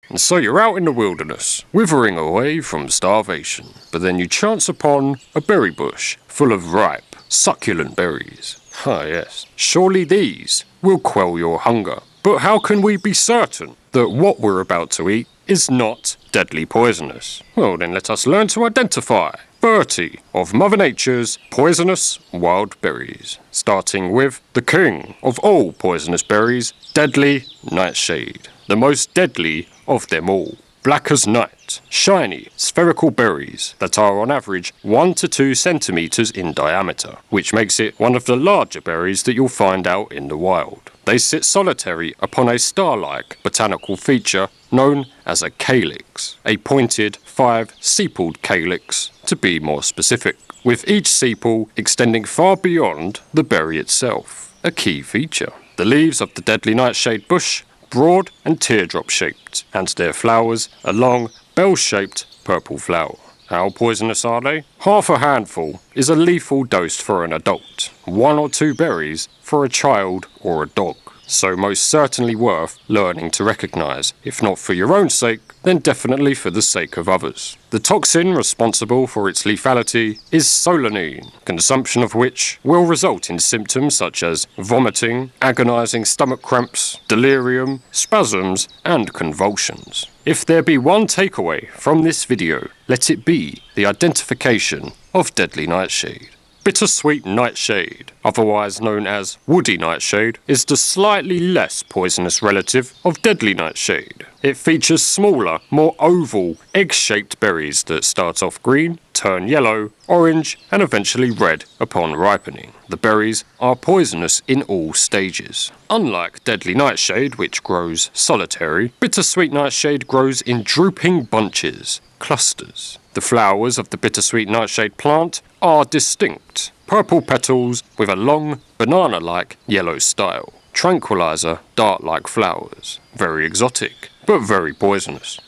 And so you're out in the wilderness, withering away from starvation, but then you chance upon a berry bush full of ripe, succulent berries. Ah yes, surely these will quell your hunger. But how can we be certain that what we're about to eat is not deadly poisonous? Well, then let us learn to identify 30 of Mother Nature's poisonous wild berries, starting with the king of all poisonous berries, deadly Nightshade, the most deadly of them all. Black as night, shiny, spherical berries that are on average 1 to 2 centimeters in diameter, which makes it one of the larger berries that you'll find out in the wild. They sit solitary upon a star-like botanical feature known as a calyx, a pointed 5-sepaled calyx to be more specific, with each sepal extending far beyond the berry itself, a key feature. The leaves of the deadly nightshade bush broad and teardrop shaped, and their flowers a long, bell-shaped purple flower. How poisonous are they? Half a handful is a lethal dose for an adult, 1 or 2 berries for a child or a dog. So most certainly worth learning to recognise, if not for your own sake, then definitely for the sake of others. The toxin responsible for its lethality is solanine, consumption of which will result in symptoms such as vomiting, agonising stomach cramps, delirium, spasms, and convulsions. If there be one takeaway from this video, let it be the identification of deadly nightshade. Bittersweet nightshade, otherwise known as woody nightshade, is the slightly less poisonous relative of deadly nightshade. It features smaller, more oval, egg-shaped berries that start off green, turn yellow, orange, and eventually red upon ripening. The berries are poisonous in all stages. Unlike deadly nightshade, which grows solitary, bittersweet nightshade grows in drooping bunches, clusters. The flowers of the bittersweet nightshade plant are distinct, purple petals with a long, banana-like yellow style. Tranquilizer, dart-like flowers. Very exotic, but very poisonous.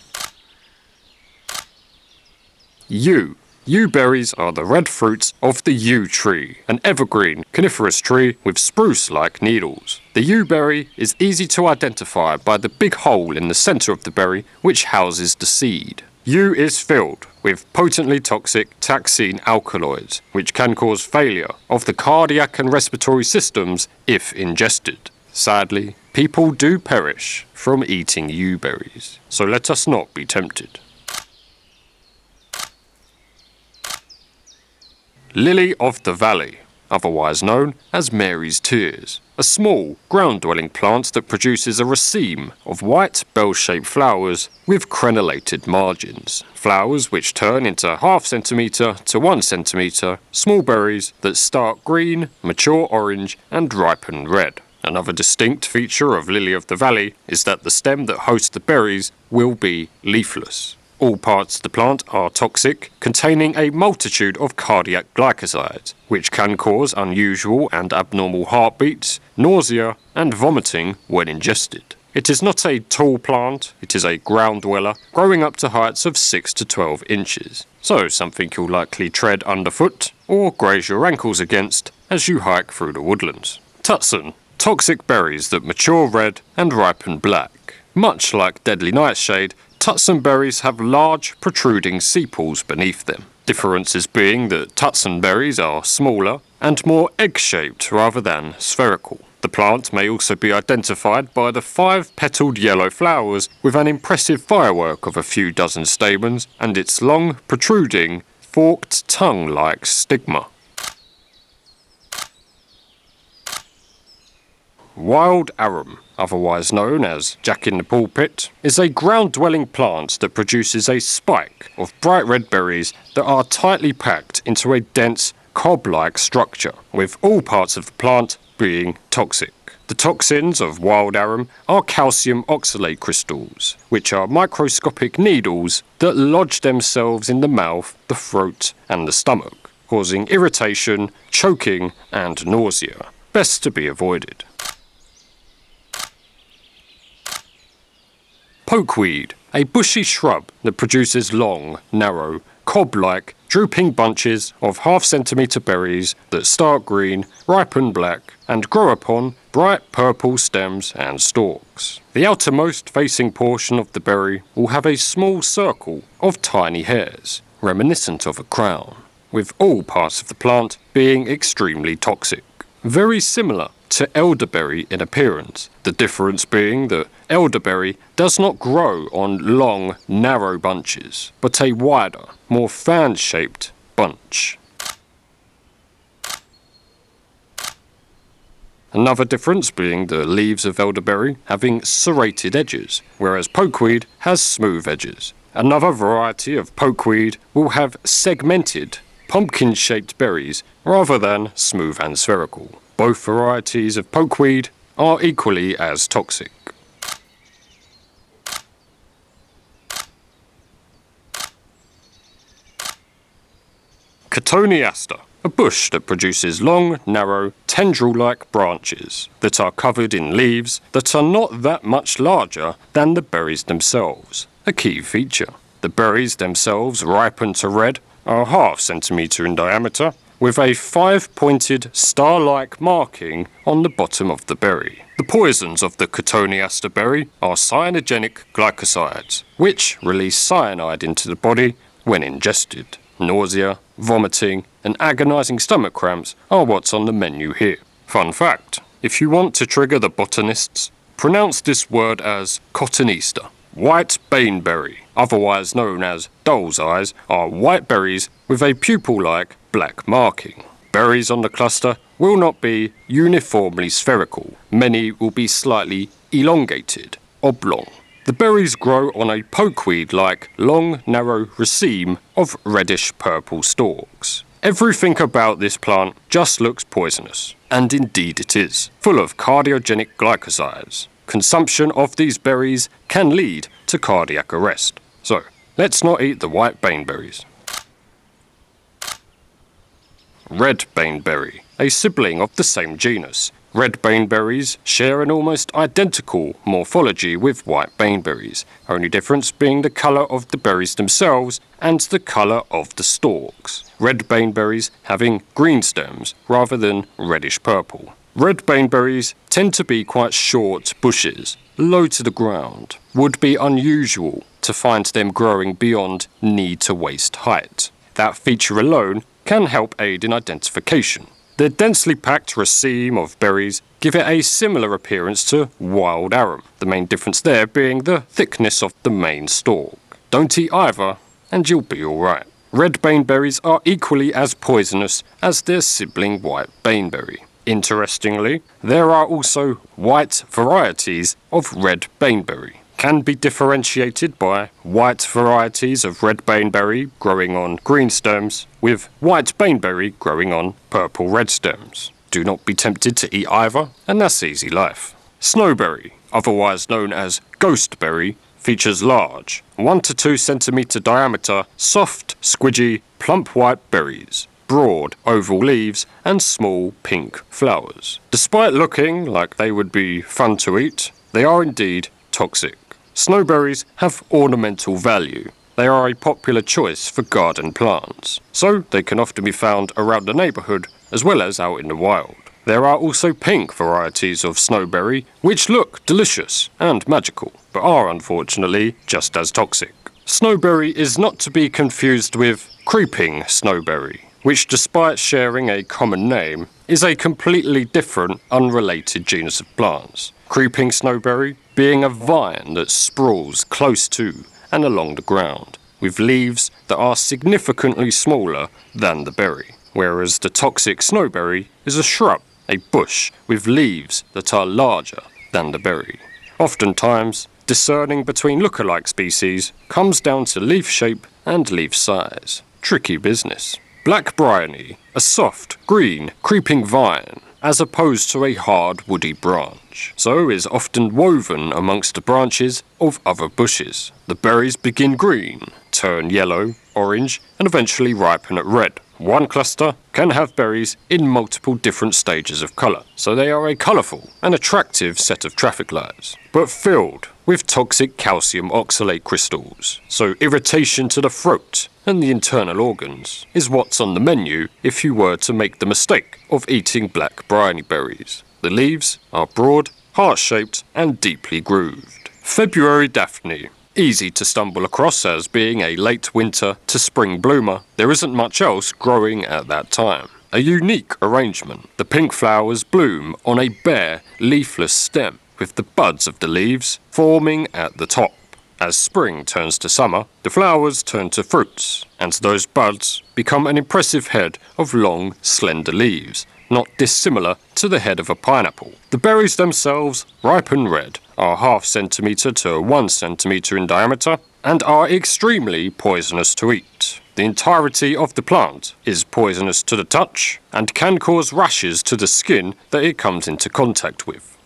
Yew. Yew berries are the red fruits of the yew tree, an evergreen coniferous tree with spruce-like needles. The yew berry is easy to identify by the big hole in the centre of the berry which houses the seed. Yew is filled with potently toxic taxine alkaloids, which can cause failure of the cardiac and respiratory systems if ingested. Sadly, people do perish from eating yew berries, so let us not be tempted. Lily of the Valley, otherwise known as Mary's Tears, a small, ground-dwelling plant that produces a raceme of white, bell-shaped flowers with crenellated margins. Flowers which turn into ½ centimetre to 1 centimetre, small berries that start green, mature orange, and ripen red. Another distinct feature of Lily of the Valley is that the stem that hosts the berries will be leafless. All parts of the plant are toxic, containing a multitude of cardiac glycosides, which can cause unusual and abnormal heartbeats, nausea, and vomiting when ingested. It is not a tall plant, it is a ground dweller, growing up to heights of 6 to 12 inches. So something you'll likely tread underfoot, or graze your ankles against as you hike through the woodlands. Tutson. Toxic berries that mature red and ripen black. Much like deadly nightshade, Tutson berries have large, protruding sepals beneath them. Differences being that Tutson berries are smaller and more egg-shaped rather than spherical. The plant may also be identified by the 5-petalled yellow flowers with an impressive firework of a few dozen stamens and its long, protruding, forked tongue-like stigma. Wild arum, otherwise known as Jack-in-the-Pulpit, is a ground-dwelling plant that produces a spike of bright red berries that are tightly packed into a dense, cob-like structure, with all parts of the plant being toxic. The toxins of wild arum are calcium oxalate crystals, which are microscopic needles that lodge themselves in the mouth, the throat, and the stomach, causing irritation, choking, and nausea. Best to be avoided. Pokeweed, a bushy shrub that produces long, narrow, cob-like, drooping bunches of half-centimetre berries that start green, ripen black, and grow upon bright purple stems and stalks. The outermost facing portion of the berry will have a small circle of tiny hairs, reminiscent of a crown, with all parts of the plant being extremely toxic. Very similar to elderberry in appearance, the difference being that elderberry does not grow on long, narrow bunches, but a wider, more fan-shaped bunch. Another difference being the leaves of elderberry having serrated edges, whereas pokeweed has smooth edges. Another variety of pokeweed will have segmented, pumpkin-shaped berries rather than smooth and spherical. Both varieties of pokeweed are equally as toxic. Cotoneaster, a bush that produces long, narrow, tendril-like branches that are covered in leaves that are not that much larger than the berries themselves, a key feature. The berries themselves ripen to red, are ½ centimetre in diameter, with a 5-pointed star-like marking on the bottom of the berry. The poisons of the Cotoneaster berry are cyanogenic glycosides, which release cyanide into the body when ingested. Nausea, vomiting, and agonising stomach cramps are what's on the menu here. Fun fact, if you want to trigger the botanists, pronounce this word as cotoneaster. White baneberry, otherwise known as doll's eyes, are white berries with a pupil-like black marking. Berries on the cluster will not be uniformly spherical. Many will be slightly elongated, oblong. The berries grow on a pokeweed-like long, narrow raceme of reddish-purple stalks. Everything about this plant just looks poisonous, and indeed it is, full of cardiogenic glycosides. Consumption of these berries can lead to cardiac arrest. So, let's not eat the white baneberries. Red baneberry, a sibling of the same genus. Red baneberries share an almost identical morphology with white baneberries, only difference being the colour of the berries themselves and the colour of the stalks. Red baneberries having green stems rather than reddish purple. Red baneberries tend to be quite short bushes, low to the ground. Would be unusual to find them growing beyond knee to waist height. That feature alone can help aid in identification. The densely packed raceme of berries give it a similar appearance to wild arum, the main difference there being the thickness of the main stalk. Don't eat either, and you'll be alright. Red baneberries are equally as poisonous as their sibling white baneberry. Interestingly, there are also white varieties of red baneberry. Can be differentiated by white varieties of red baneberry growing on green stems with white baneberry growing on purple-red stems. Do not be tempted to eat either, and that's easy life. Snowberry, otherwise known as ghostberry, features large, 1 to 2 centimetre diameter, soft, squidgy, plump white berries, broad oval leaves, and small pink flowers. Despite looking like they would be fun to eat, they are indeed toxic. Snowberries have ornamental value. They are a popular choice for garden plants, so they can often be found around the neighbourhood as well as out in the wild. There are also pink varieties of snowberry which look delicious and magical, but are unfortunately just as toxic. Snowberry is not to be confused with creeping snowberry, which despite sharing a common name, is a completely different, unrelated genus of plants. Creeping snowberry being a vine that sprawls close to and along the ground, with leaves that are significantly smaller than the berry, whereas the toxic snowberry is a shrub, a bush with leaves that are larger than the berry. Oftentimes, discerning between look-alike species comes down to leaf shape and leaf size. Tricky business. Black bryony, a soft, green, creeping vine, as opposed to a hard, woody branch, so is often woven amongst the branches of other bushes. The berries begin green, turn yellow, orange, and eventually ripen at red. One cluster can have berries in multiple different stages of colour, so they are a colourful and attractive set of traffic lights, but filled with toxic calcium oxalate crystals, so irritation to the throat and the internal organs is what's on the menu if you were to make the mistake of eating black briny berries. The leaves are broad, heart-shaped and deeply grooved. February Daphne. Easy to stumble across as being a late winter to spring bloomer, there isn't much else growing at that time. A unique arrangement. The pink flowers bloom on a bare, leafless stem, with the buds of the leaves forming at the top. As spring turns to summer, the flowers turn to fruits, and those buds become an impressive head of long, slender leaves, not dissimilar to the head of a pineapple. The berries themselves, ripen red, are ½ centimetre to 1 centimetre in diameter and are extremely poisonous to eat. The entirety of the plant is poisonous to the touch and can cause rashes to the skin that it comes into contact with.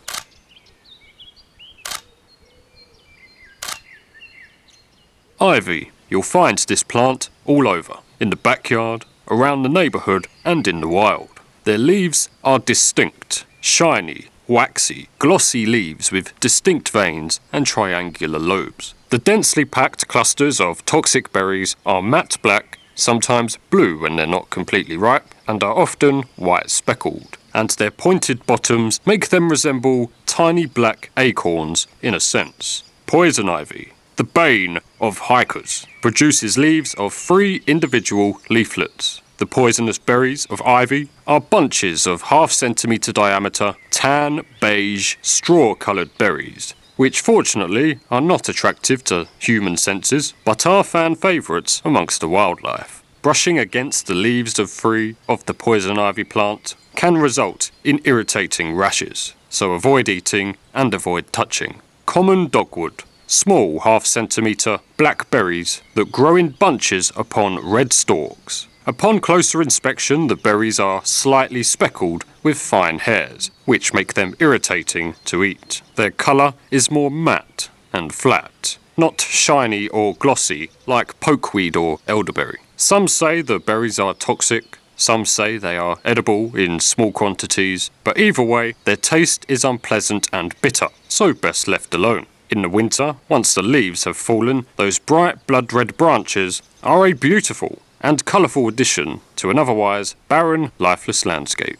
Ivy. You'll find this plant all over, in the backyard, around the neighbourhood and in the wild. Their leaves are distinct, shiny, waxy, glossy leaves with distinct veins and triangular lobes. The densely packed clusters of toxic berries are matte black, sometimes blue when they're not completely ripe, and are often white speckled, and their pointed bottoms make them resemble tiny black acorns in a sense. Poison ivy, the bane of hikers, produces leaves of 3 individual leaflets. The poisonous berries of ivy are bunches of ½ centimetre diameter, tan, beige, straw-coloured berries, which fortunately are not attractive to human senses, but are fan favourites amongst the wildlife. Brushing against the leaves of 3 of the poison ivy plant can result in irritating rashes, so avoid eating and avoid touching. Common dogwood. Small ½ centimetre black berries that grow in bunches upon red stalks. Upon closer inspection, the berries are slightly speckled with fine hairs, which make them irritating to eat. Their colour is more matte and flat, not shiny or glossy like pokeweed or elderberry. Some say the berries are toxic, some say they are edible in small quantities, but either way, their taste is unpleasant and bitter, so best left alone. In the winter, once the leaves have fallen, those bright blood-red branches are a beautiful and colourful addition to an otherwise barren, lifeless landscape.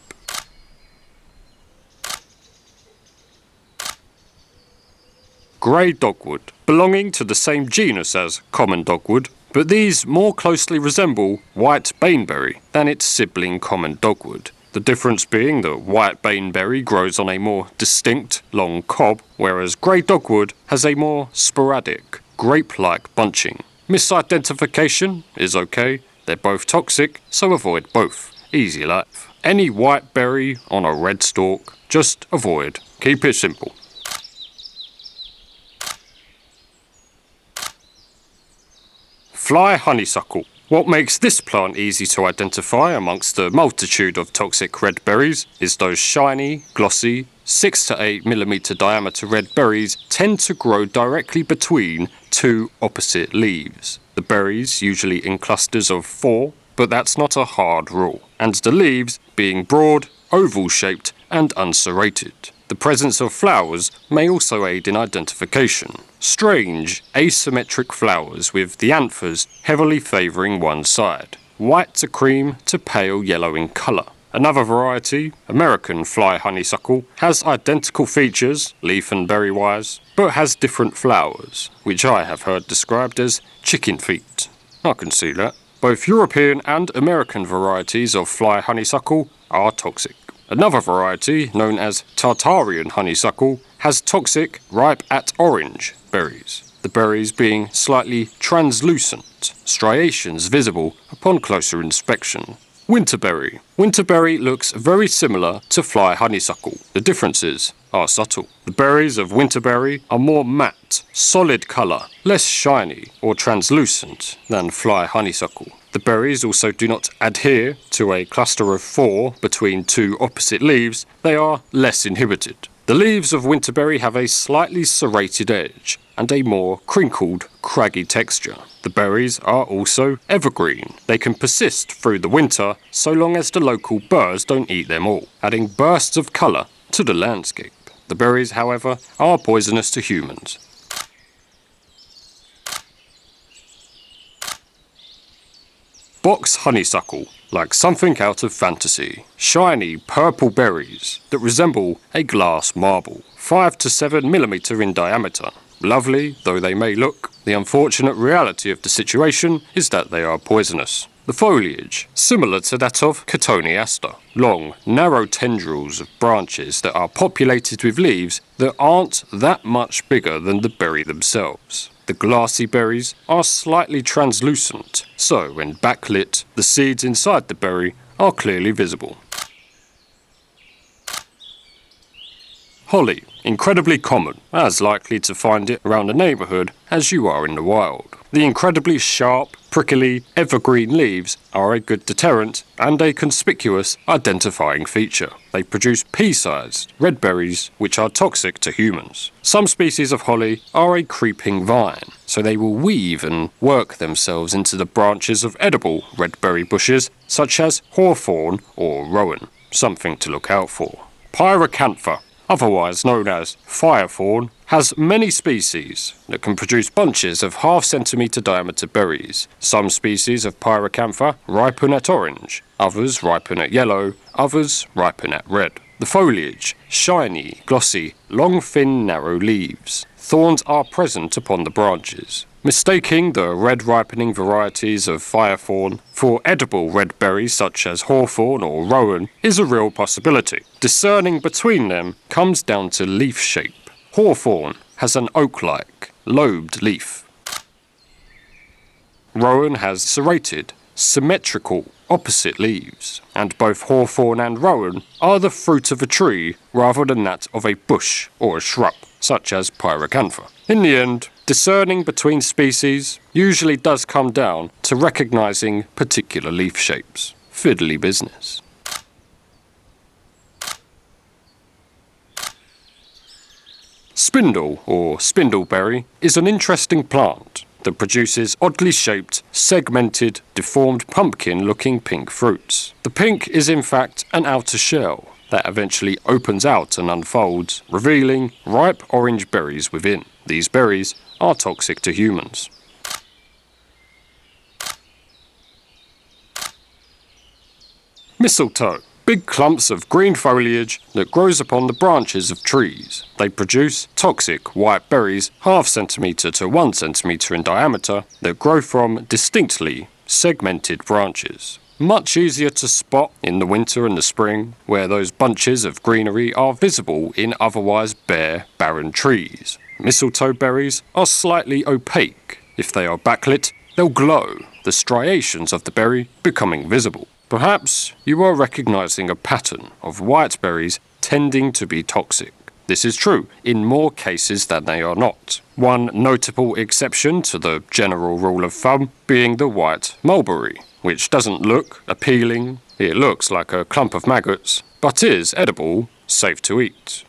Grey dogwood, belonging to the same genus as common dogwood, but these more closely resemble white baneberry than its sibling common dogwood. The difference being that white baneberry grows on a more distinct, long cob, whereas grey dogwood has a more sporadic, grape-like bunching. Misidentification is okay. They're both toxic, so avoid both. Easy life. Any white berry on a red stalk, just avoid. Keep it simple. Fly honeysuckle. What makes this plant easy to identify amongst the multitude of toxic red berries is those shiny, glossy, 6 to 8 mm diameter red berries tend to grow directly between 2 opposite leaves. The berries usually in clusters of 4, but that's not a hard rule, and the leaves being broad, oval-shaped and unserrated. The presence of flowers may also aid in identification. Strange, asymmetric flowers with the anthers heavily favouring one side. White to cream to pale yellow in colour. Another variety, American fly honeysuckle, has identical features, leaf and berry-wise, but has different flowers, which I have heard described as chicken feet. I can see that. Both European and American varieties of fly honeysuckle are toxic. Another variety, known as Tartarian honeysuckle, has toxic, ripe at orange berries, the berries being slightly translucent, striations visible upon closer inspection. Winterberry. Winterberry looks very similar to fly honeysuckle. The differences are subtle. The berries of winterberry are more matte, solid colour, less shiny or translucent than fly honeysuckle. The berries also do not adhere to a cluster of 4 between 2 opposite leaves. They are less inhibited. The leaves of winterberry have a slightly serrated edge and a more crinkled, craggy texture. The berries are also evergreen. They can persist through the winter so long as the local birds don't eat them all, adding bursts of colour to the landscape. The berries, however, are poisonous to humans. Box honeysuckle, like something out of fantasy. Shiny purple berries that resemble a glass marble, 5 to 7 millimeter in diameter. Lovely though they may look, the unfortunate reality of the situation is that they are poisonous. The foliage, similar to that of Cotoneaster, long, narrow tendrils of branches that are populated with leaves that aren't that much bigger than the berry themselves. The glassy berries are slightly translucent, so when backlit, the seeds inside the berry are clearly visible. Holly, incredibly common, as likely to find it around the neighbourhood as you are in the wild. The incredibly sharp, prickly, evergreen leaves are a good deterrent and a conspicuous identifying feature. They produce pea-sized red berries which are toxic to humans. Some species of holly are a creeping vine, so they will weave and work themselves into the branches of edible red berry bushes such as hawthorn or rowan. Something to look out for. Pyracantha, otherwise known as firethorn, has many species that can produce bunches of half-centimetre diameter berries. Some species of Pyracantha ripen at orange, others ripen at yellow, others ripen at red. The foliage, shiny, glossy, long, thin, narrow leaves. Thorns are present upon the branches. Mistaking the red ripening varieties of firethorn for edible red berries such as hawthorn or rowan is a real possibility. Discerning between them comes down to leaf shape. Hawthorn has an oak-like, lobed leaf. Rowan has serrated, symmetrical, opposite leaves, and both hawthorn and rowan are the fruit of a tree rather than that of a bush or a shrub, such as Pyracantha. In the end, discerning between species usually does come down to recognizing particular leaf shapes. Fiddly business. Spindle, or spindleberry, is an interesting plant that produces oddly shaped, segmented, deformed pumpkin-looking pink fruits. The pink is in fact an outer shell that eventually opens out and unfolds, revealing ripe orange berries within. These berries are toxic to humans. Mistletoe. Big clumps of green foliage that grows upon the branches of trees. They produce toxic white berries half centimetre to 1 centimetre in diameter that grow from distinctly segmented branches. Much easier to spot in the winter and the spring, where those bunches of greenery are visible in otherwise bare, barren trees. Mistletoe berries are slightly opaque. If they are backlit, they'll glow, the striations of the berry becoming visible. Perhaps you are recognizing a pattern of white berries tending to be toxic. This is true in more cases than they are not. One notable exception to the general rule of thumb being the white mulberry, which doesn't look appealing. It looks like a clump of maggots, but is edible, safe to eat.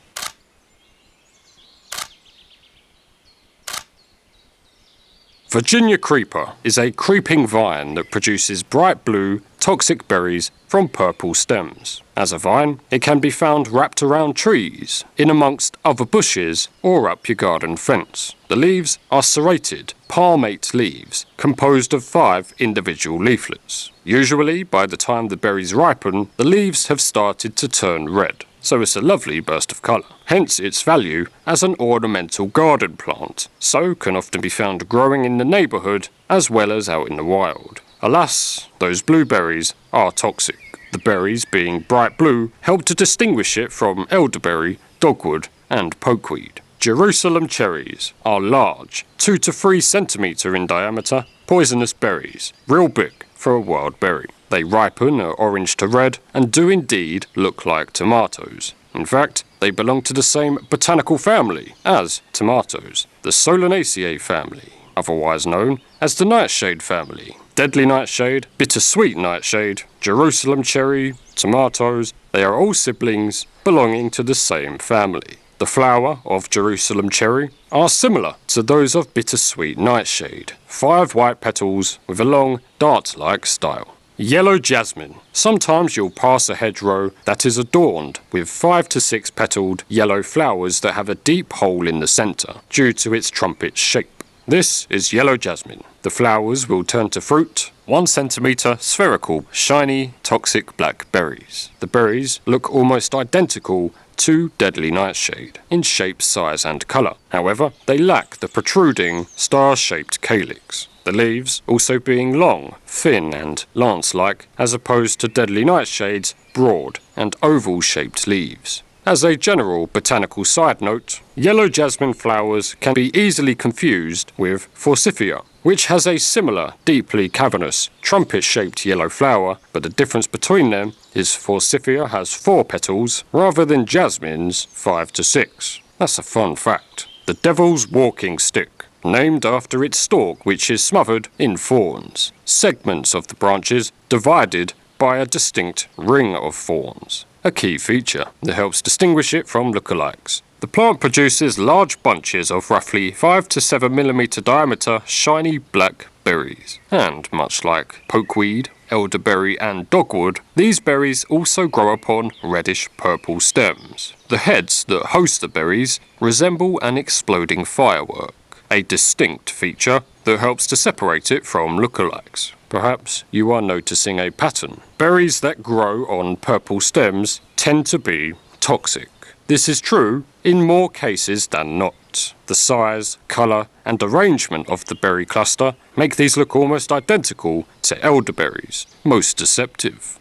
Virginia creeper is a creeping vine that produces bright blue, toxic berries from purple stems. As a vine, it can be found wrapped around trees, in amongst other bushes, or up your garden fence. The leaves are serrated, palmate leaves, composed of 5 individual leaflets. Usually, by the time the berries ripen, the leaves have started to turn red, so it's a lovely burst of colour. Hence its value as an ornamental garden plant, so can often be found growing in the neighbourhood as well as out in the wild. Alas, those blueberries are toxic. The berries, being bright blue, help to distinguish it from elderberry, dogwood and pokeweed. Jerusalem cherries are large, 2 to 3 centimetre in diameter, poisonous berries, real big for a wild berry. They ripen are orange to red and do indeed look like tomatoes. In fact, they belong to the same botanical family as tomatoes, the Solanaceae family, otherwise known as the Nightshade family. Deadly nightshade, bittersweet nightshade, Jerusalem cherry, tomatoes, they are all siblings belonging to the same family. the flower of Jerusalem cherry, are similar to those of bittersweet nightshade. 5 white petals with a long, dart-like style. Yellow jasmine. Sometimes you'll pass a hedgerow that is adorned with 5 to 6 petaled yellow flowers that have a deep hole in the centre due to its trumpet shape. This is yellow jasmine. The flowers will turn to fruit, 1 centimetre spherical, shiny, toxic black berries. The berries look almost identical to deadly nightshade in shape, size and colour. However, they lack the protruding, star-shaped calyx. The leaves also being long, thin and lance-like, as opposed to deadly nightshade's broad and oval-shaped leaves. As a general botanical side note, yellow jasmine flowers can be easily confused with forsythia, which has a similar, deeply cavernous, trumpet-shaped yellow flower, but the difference between them is forsythia has 4 petals rather than jasmine's 5 to 6. That's a fun fact. The Devil's Walking Stick, named after its stalk which is smothered in thorns. Segments of the branches divided by a distinct ring of thorns. A key feature that helps distinguish it from lookalikes. The plant produces large bunches of roughly 5 to 7 mm diameter shiny black berries. And much like pokeweed, elderberry and dogwood, these berries also grow upon reddish-purple stems. The heads that host the berries resemble an exploding firework, a distinct feature that helps to separate it from lookalikes. Perhaps you are noticing a pattern. Berries that grow on purple stems tend to be toxic. This is true in more cases than not. The size, colour and arrangement of the berry cluster make these look almost identical to elderberries. Most deceptive.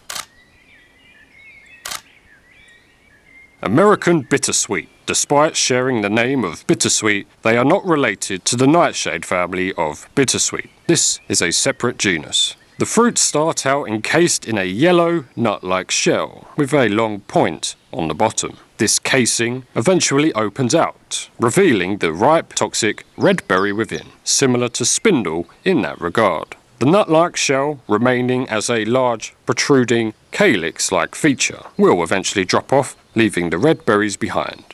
American bittersweet. Despite sharing the name of bittersweet, they are not related to the nightshade family of bittersweet. This is a separate genus. The fruits start out encased in a yellow, nut-like shell with a long point on the bottom. This casing eventually opens out, revealing the ripe, toxic red berry within, similar to spindle in that regard. The nut-like shell, remaining as a large, protruding, calyx-like feature, will eventually drop off, leaving the red berries behind.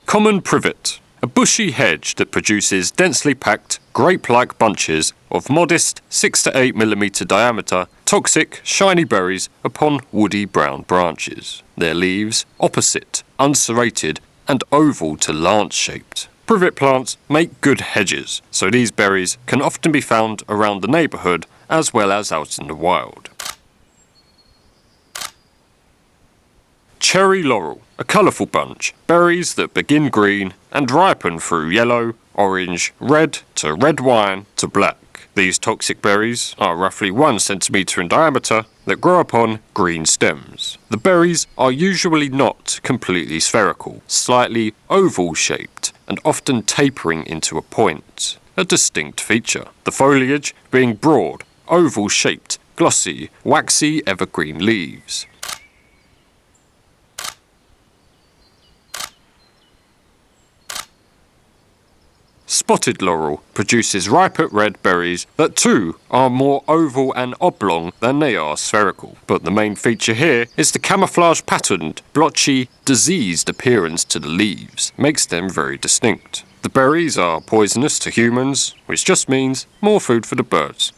Common privet, a bushy hedge that produces densely packed, grape-like bunches of modest 6 to 8 mm diameter, toxic, shiny berries upon woody brown branches. Their leaves opposite, unserrated, and oval to lance-shaped. Privet plants make good hedges, so these berries can often be found around the neighbourhood as well as out in the wild. Cherry laurel, a colourful bunch, berries that begin green and ripen through yellow, orange, red to red wine to black. These toxic berries are roughly 1 centimetre in diameter that grow upon green stems. The berries are usually not completely spherical, slightly oval-shaped and often tapering into a point, a distinct feature. The foliage being broad, oval-shaped, glossy, waxy evergreen leaves. Spotted laurel produces ripe red berries that too are more oval and oblong than they are spherical. But the main feature here is the camouflage patterned, blotchy, diseased appearance to the leaves, makes them very distinct. The berries are poisonous to humans, which just means more food for the birds.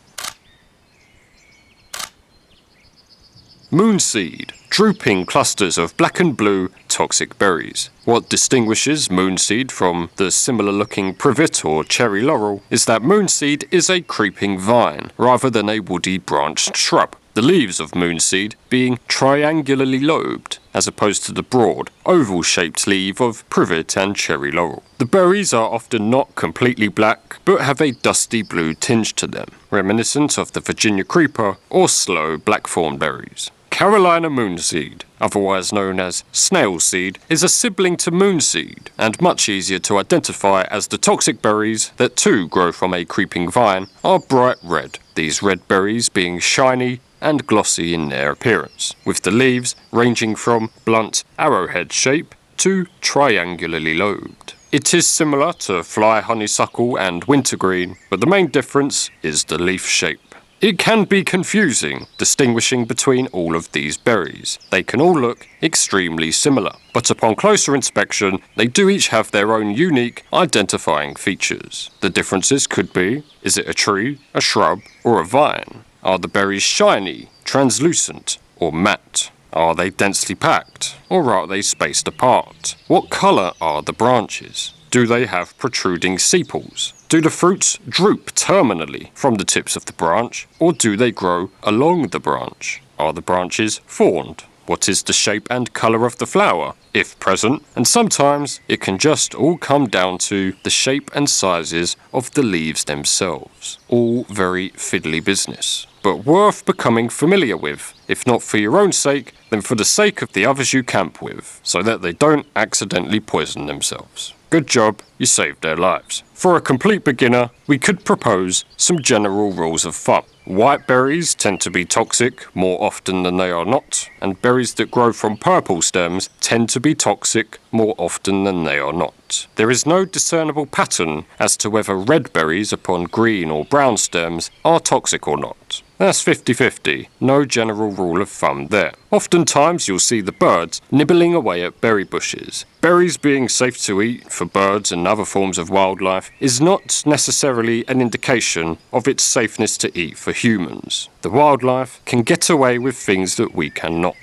Moonseed, drooping clusters of black and blue toxic berries. What distinguishes moonseed from the similar-looking privet or cherry laurel is that moonseed is a creeping vine rather than a woody branched shrub. The leaves of moonseed being triangularly lobed, as opposed to the broad, oval-shaped leaf of privet and cherry laurel. The berries are often not completely black, but have a dusty blue tinge to them, reminiscent of the Virginia creeper or slow blackthorn berries. Carolina moonseed, otherwise known as snail seed, is a sibling to moonseed and much easier to identify as the toxic berries that too grow from a creeping vine are bright red, these red berries being shiny and glossy in their appearance, with the leaves ranging from blunt arrowhead shape to triangularly lobed. It is similar to fly honeysuckle and wintergreen, but the main difference is the leaf shape. It can be confusing distinguishing between all of these berries. They can all look extremely similar, but upon closer inspection, they do each have their own unique identifying features. The differences could be, is it a tree, a shrub, or a vine? Are the berries shiny, translucent, or matte? Are they densely packed, or are they spaced apart? What colour are the branches? Do they have protruding sepals? Do the fruits droop terminally from the tips of the branch, or do they grow along the branch? Are the branches frond? What is the shape and colour of the flower, if present? And sometimes it can just all come down to the shape and sizes of the leaves themselves. All very fiddly business, but worth becoming familiar with, if not for your own sake, then for the sake of the others you camp with, so that they don't accidentally poison themselves. Good job, you saved their lives. For a complete beginner, we could propose some general rules of thumb. White berries tend to be toxic more often than they are not, and berries that grow from purple stems tend to be toxic more often than they are not. There is no discernible pattern as to whether red berries upon green or brown stems are toxic or not. That's 50-50, no general rule of thumb there. Oftentimes you'll see the birds nibbling away at berry bushes. Berries being safe to eat for birds and other forms of wildlife is not necessarily an indication of its safeness to eat for humans. The wildlife can get away with things that we cannot,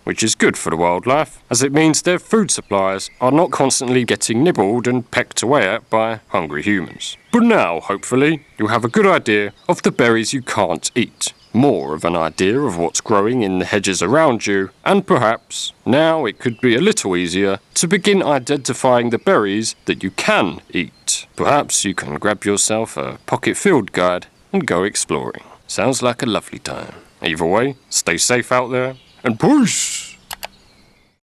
which is good for the wildlife, as it means their food supplies are not constantly getting nibbled and pecked away at by hungry humans. But now, hopefully, you'll have a good idea of the berries you can't eat, more of an idea of what's growing in the hedges around you, and perhaps, now it could be a little easier to begin identifying the berries that you can eat. Perhaps you can grab yourself a pocket field guide and go exploring. Sounds like a lovely time. Either way, stay safe out there, and peace!